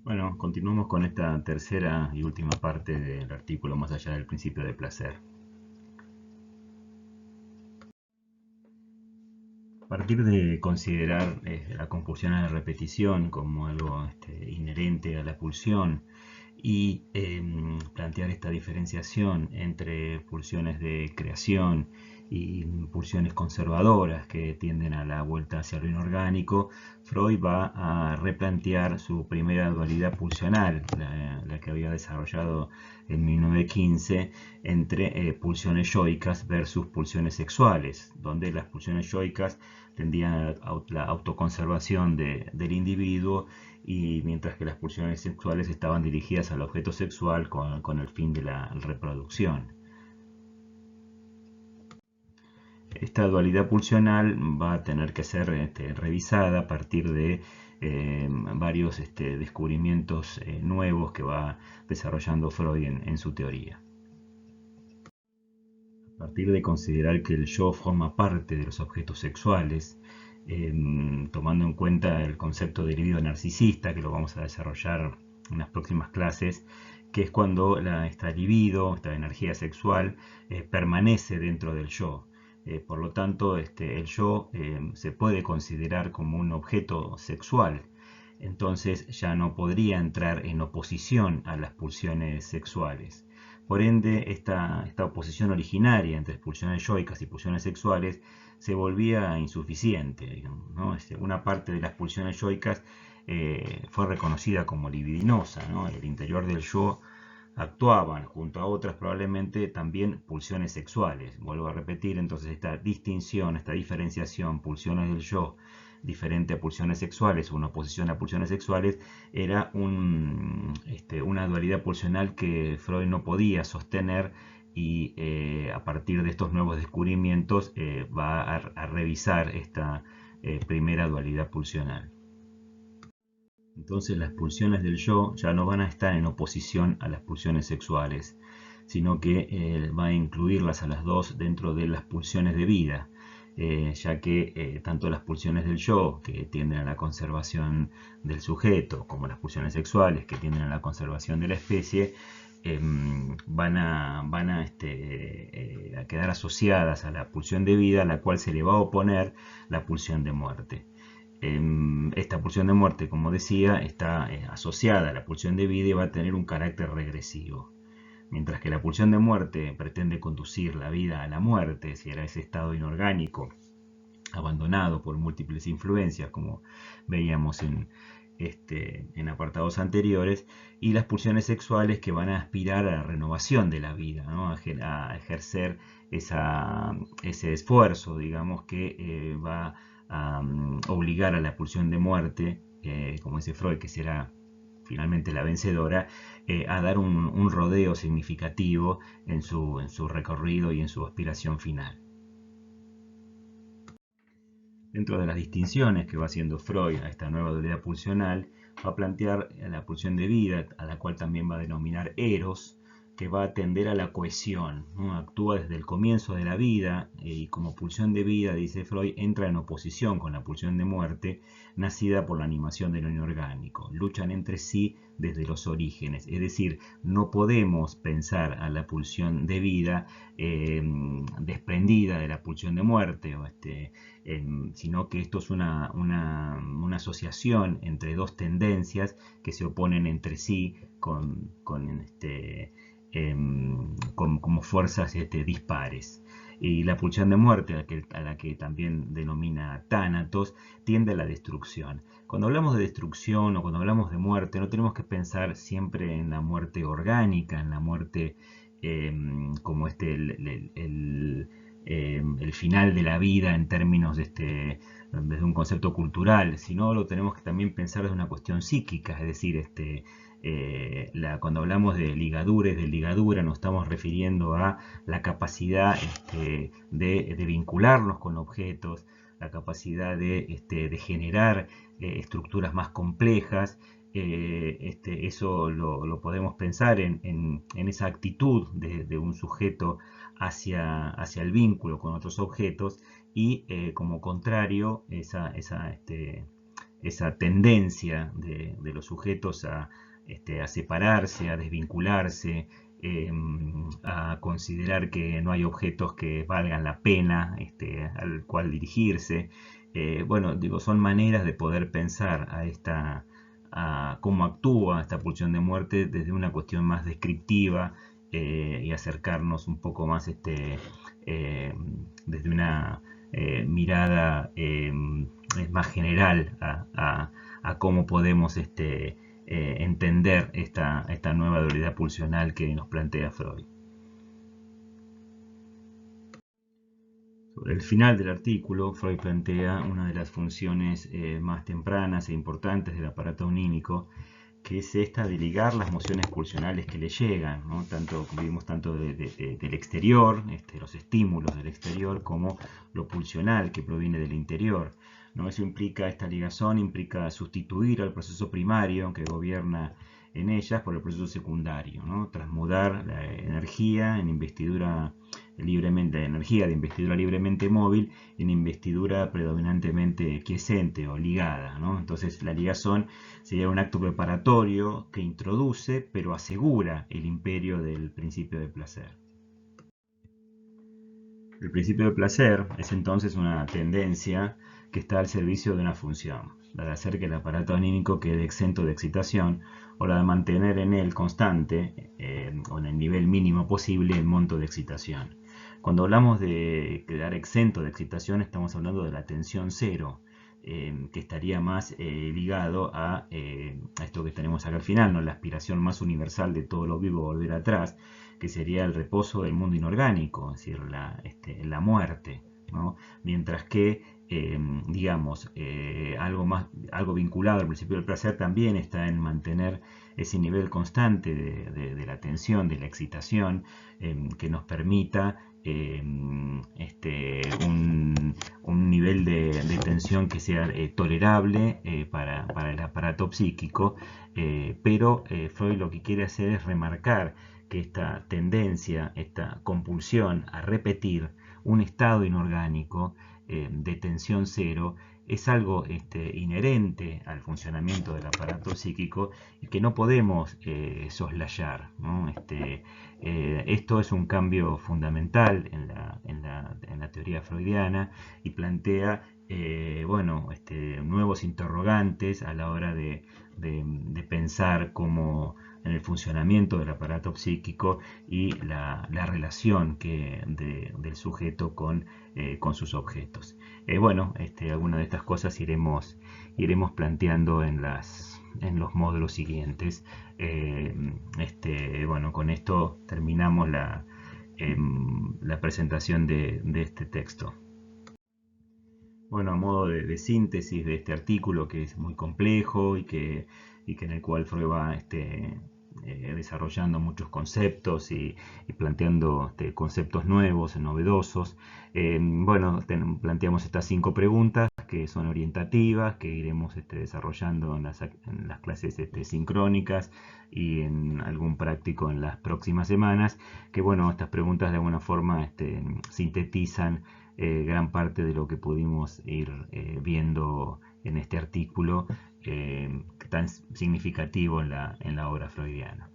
Bueno, continuamos con esta tercera y última parte del artículo más allá del principio de placer. A partir de considerar la compulsión a la repetición como algo inherente a la pulsión y plantear esta diferenciación entre pulsiones de creación y pulsiones conservadoras que tienden a la vuelta hacia lo inorgánico, Freud va a replantear su primera dualidad pulsional, la que había desarrollado en 1915, entre pulsiones yoicas versus pulsiones sexuales, donde las pulsiones yoicas tendían a la autoconservación del individuo, y mientras que las pulsiones sexuales estaban dirigidas al objeto sexual con el fin de la reproducción. Esta dualidad pulsional va a tener que ser revisada a partir de varios descubrimientos nuevos que va desarrollando Freud en su teoría. A partir de considerar que el yo forma parte de los objetos sexuales, tomando en cuenta el concepto de libido narcisista, que lo vamos a desarrollar en las próximas clases, que es cuando esta libido, esta energía sexual, permanece dentro del yo. Por lo tanto, el yo se puede considerar como un objeto sexual. Entonces ya no podría entrar en oposición a las pulsiones sexuales. Por ende, esta oposición originaria entre pulsiones yoicas y pulsiones sexuales se volvía insuficiente, digamos, ¿no? Una parte de las pulsiones yoicas fue reconocida como libidinosa, ¿no? El interior del yo actuaban junto a otras probablemente también pulsiones sexuales. Vuelvo a repetir, entonces esta distinción, esta diferenciación, pulsiones del yo diferente a pulsiones sexuales, una oposición a pulsiones sexuales, era una dualidad pulsional que Freud no podía sostener, y a partir de estos nuevos descubrimientos va a revisar esta primera dualidad pulsional. Entonces las pulsiones del yo ya no van a estar en oposición a las pulsiones sexuales, sino que va a incluirlas a las dos dentro de las pulsiones de vida, ya que tanto las pulsiones del yo, que tienden a la conservación del sujeto, como las pulsiones sexuales, que tienden a la conservación de la especie, a quedar asociadas a la pulsión de vida, a la cual se le va a oponer la pulsión de muerte. Esta pulsión de muerte, como decía, está asociada a la pulsión de vida y va a tener un carácter regresivo. Mientras que la pulsión de muerte pretende conducir la vida a la muerte, si era ese estado inorgánico, abandonado por múltiples influencias, como veíamos en apartados anteriores, y las pulsiones sexuales que van a aspirar a la renovación de la vida, ¿no? A ejercer ese esfuerzo, digamos, que va a obligar a la pulsión de muerte, como dice Freud, que será finalmente la vencedora, a dar un rodeo significativo en su recorrido y en su aspiración final. Dentro de las distinciones que va haciendo Freud a esta nueva dualidad pulsional, va a plantear la pulsión de vida, a la cual también va a denominar eros, que va a tender a la cohesión, ¿no? Actúa desde el comienzo de la vida, y como pulsión de vida, dice Freud, entra en oposición con la pulsión de muerte, nacida por la animación de lo inorgánico. Luchan entre sí desde los orígenes, es decir, no podemos pensar a la pulsión de vida desprendida de la pulsión de muerte, sino que esto es una asociación entre dos tendencias que se oponen entre sí como fuerzas dispares. Y la pulsión de muerte, a la que también denomina Tánatos, tiende a la destrucción. Cuando hablamos de destrucción o cuando hablamos de muerte, no tenemos que pensar siempre en la muerte orgánica, en la muerte como el final de la vida en términos desde un concepto cultural, sino lo tenemos que también pensar desde una cuestión psíquica, es decir, cuando hablamos de ligadures, de ligadura, nos estamos refiriendo a la capacidad de vincularnos con objetos, la capacidad de generar estructuras más complejas. Eso lo podemos pensar en esa actitud de un sujeto hacia el vínculo con otros objetos, y como contrario, esa tendencia de los sujetos a separarse, a desvincularse, a considerar que no hay objetos que valgan la pena al cual dirigirse. Bueno, digo, son maneras de poder pensar a cómo actúa esta pulsión de muerte desde una cuestión más descriptiva, y acercarnos un poco más eh, desde una mirada más general a cómo podemos entender esta nueva dualidad pulsional que nos plantea Freud. Sobre el final del artículo, Freud plantea una de las funciones más tempranas e importantes del aparato onímico, que es esta de ligar las mociones pulsionales que le llegan, ¿no? Tanto, vimos tanto del exterior, los estímulos del exterior, como lo pulsional que proviene del interior, ¿no? Eso implica, esta ligazón implica sustituir al proceso primario que gobierna en ellas por el proceso secundario, ¿no? Transmudar la energía en investidura libremente, la energía de investidura libremente móvil en investidura predominantemente quiescente o ligada, ¿no? Entonces la ligazón sería un acto preparatorio que introduce pero asegura el imperio del principio de placer. El principio de placer es entonces una tendencia que está al servicio de una función, la de hacer que el aparato anímico quede exento de excitación, o la de mantener en él constante, o en el nivel mínimo posible, el monto de excitación. Cuando hablamos de quedar exento de excitación, estamos hablando de la tensión cero, que estaría más ligado a esto que tenemos acá al final, ¿no? La aspiración más universal de todo lo vivo, volver atrás, que sería el reposo del mundo inorgánico, es decir, la muerte, ¿no? Mientras que, digamos, algo vinculado al principio del placer también está en mantener ese nivel constante de la tensión, de la excitación, que nos permita un nivel de tensión que sea tolerable para el aparato psíquico, pero Freud lo que quiere hacer es remarcar que esta tendencia, esta compulsión a repetir un estado inorgánico de tensión cero, es algo inherente al funcionamiento del aparato psíquico y que no podemos soslayar, ¿no? Esto es un cambio fundamental en la teoría freudiana y plantea bueno, nuevos interrogantes a la hora de pensar cómo en el funcionamiento del aparato psíquico y la relación del sujeto con sus objetos. Bueno, algunas de estas cosas iremos planteando en los módulos siguientes. Bueno, con esto terminamos la presentación de este texto. Bueno, a modo de síntesis de este artículo, que es muy complejo y que en el cual Freud va desarrollando muchos conceptos y planteando conceptos nuevos, novedosos. Bueno, planteamos estas 5 preguntas que son orientativas, que iremos desarrollando en las clases sincrónicas y en algún práctico en las próximas semanas, que bueno, estas preguntas de alguna forma sintetizan gran parte de lo que pudimos ir viendo en este artículo tan significativo en la obra freudiana.